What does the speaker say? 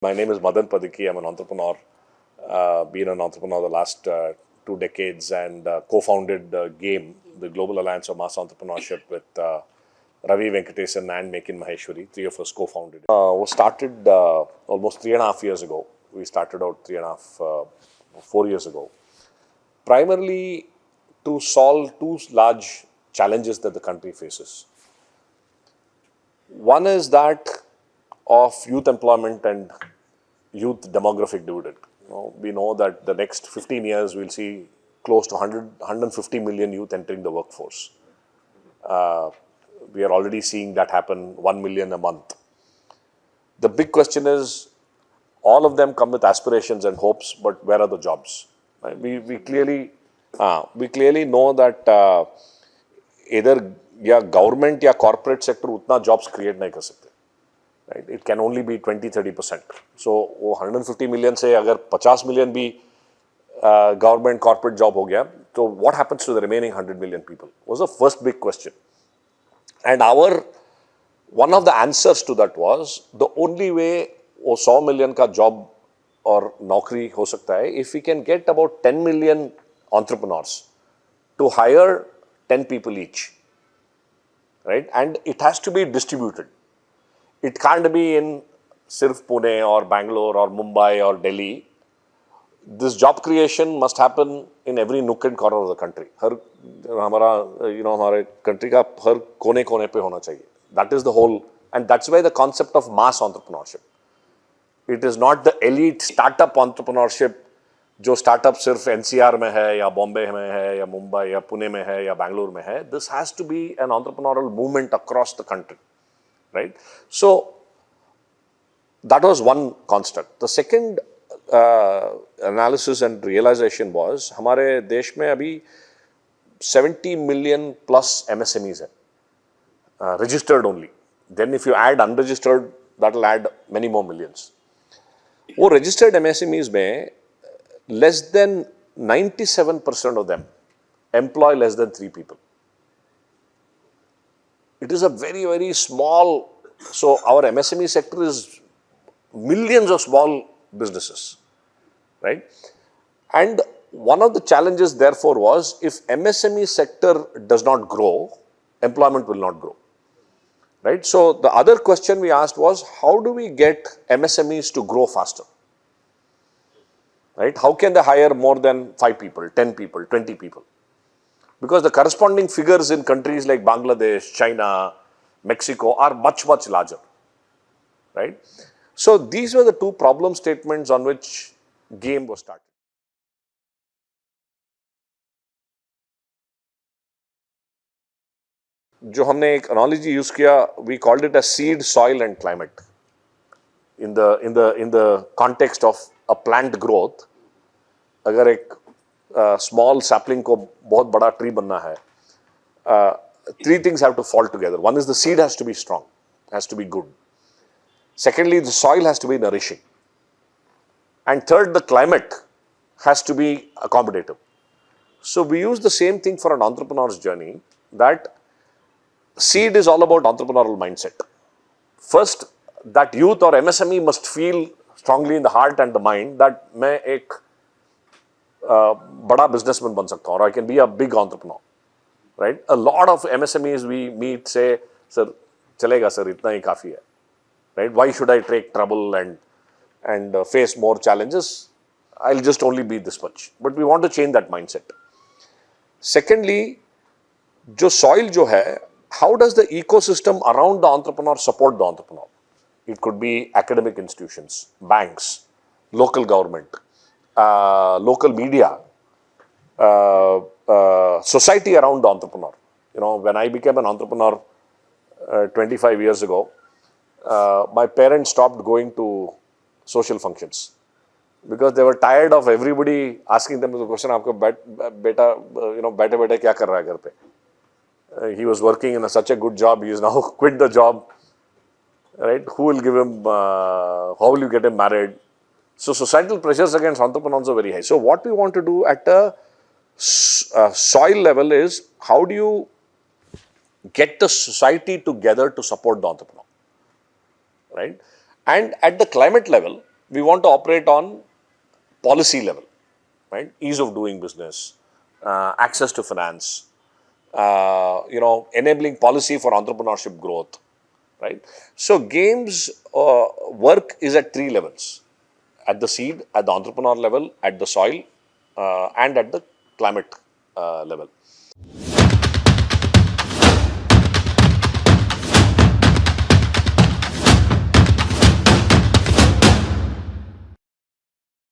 My name is Madan Padaki. I'm an entrepreneur. Been an entrepreneur the last 2 decades and co-founded GAME, the Global Alliance of Mass Entrepreneurship, with Ravi Venkatesan and Mekin Maheshwari. Three of us co-founded it. Was started almost 3.5 years ago. We started out 4 years ago. Primarily to solve two large challenges that the country faces. One is that of youth employment and youth demographic dividend. We know that the next 15 years we'll see close to 150 million youth entering the workforce. We are already seeing that happen, 1 million a month. The big question is, all of them come with aspirations and hopes, but where are the jobs? Right? We clearly know that either government or corporate sector utna jobs create nahi kar sakte. Right? It can only be 20-30%. So 150 million से अगर 50 million भी government corporate job हो गया, so what happens to the remaining 100 million people? Was the first big question. And one of the answers to that was the only way वो 100 million का job और नौकरी हो सकता है if we can get about 10 million entrepreneurs to hire 10 people each, right? And it has to be distributed. It can't be in sirf Pune or Bangalore or Mumbai or Delhi. This job creation must happen in every nook and corner of the country. हमारे country का हर कोने-कोने पे होना चाहिए. That is the whole, and that's why the concept of mass entrepreneurship. It is not the elite startup entrepreneurship जो startup सिर्फ NCR में है या बॉम्बे में है या मुंबई या पुणे में है या बैंगलोर में है. This has to be an entrepreneurial movement across the country. Right? So, that was one construct. The second analysis and realization was, हमारे देश में अभी 70 million plus MSMEs हैं, registered only. Then if you add unregistered, that will add many more millions. वो registered MSMEs में less than 97% of them employ less than 3 people. It is a very, very small, so our MSME sector is millions of small businesses, right? And one of the challenges therefore was, if MSME sector does not grow, employment will not grow, right? So the other question we asked was, how do we get MSMEs to grow faster, right? How can they hire more than 5 people, 10 people, 20 people? Because the corresponding figures in countries like Bangladesh, China, Mexico are much, much larger, right? So these were the two problem statements on which GAME was started. जो हमने एक analogy use किया, we called it as seed, soil and climate. In the context of a plant growth, अगर एक small sapling को बहुत बड़ा tree बनना है, 3 things have to fall together. One is the seed has to be strong, has to be good. Secondly, the soil has to be nourishing. And third, the climate has to be accommodative. So we use the same thing for an entrepreneur's journey, that seed is all about entrepreneurial mindset. First, that youth or MSME must feel strongly in the heart and the mind that मैं एक बड़ा businessman बन सकता हूँ, or I can be a big entrepreneur, right? A lot of MSMEs we meet say, sir, चलेगा sir, इतना ही काफी है, right? Why should I take trouble and face more challenges? I'll just only be this much. But we want to change that mindset. Secondly, जो soil जो है, how does the ecosystem around the entrepreneur support the entrepreneur? It could be academic institutions, banks, local government, local media, society around the entrepreneur. You know, when I became an entrepreneur 25 years ago, my parents stopped going to social functions because they were tired of everybody asking them the question, "आपका बेटा, बैठे-बैठे क्या कर रहा है घर पे?" He was working in such a good job. He is now quit the job, right? Who will give him? How will you get him married? So societal pressures against entrepreneurs are very high. So what we want to do at a soil level is, how do you get the society together to support the entrepreneur, right? And at the climate level, we want to operate on policy level, right? Ease of doing business, access to finance, enabling policy for entrepreneurship growth, right? So games work is at three levels: at the seed, at the entrepreneur level, at the soil, and at the climate level.